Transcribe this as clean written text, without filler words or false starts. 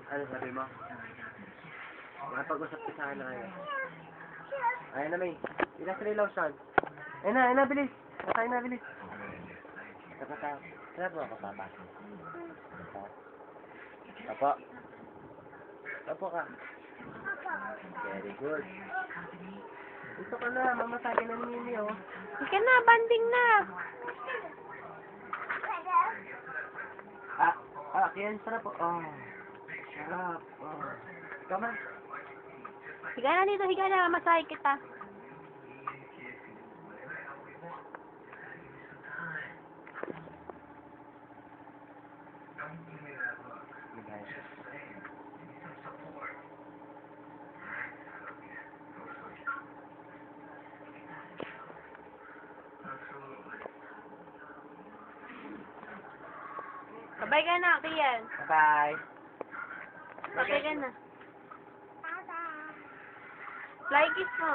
Ano sabi mo? Nakapag-usap ka sa akin na ngayon. Ayan na, May. Ilang lotion. Ayun na, bilis. Patay na, bilis. Napatay. Kaya po ako, Papa. Apo. Apo ka. Very good. Ito ka na, mamasagin na ni Mimi, oh. Ika na, banding na. Yan, sarap, oh. Oh. Sarap, oh. Come on. Higa na dito, higa na. Masahe kita. Babay ka na, Kian. Bye. Babay ka na. Fly kiss mo.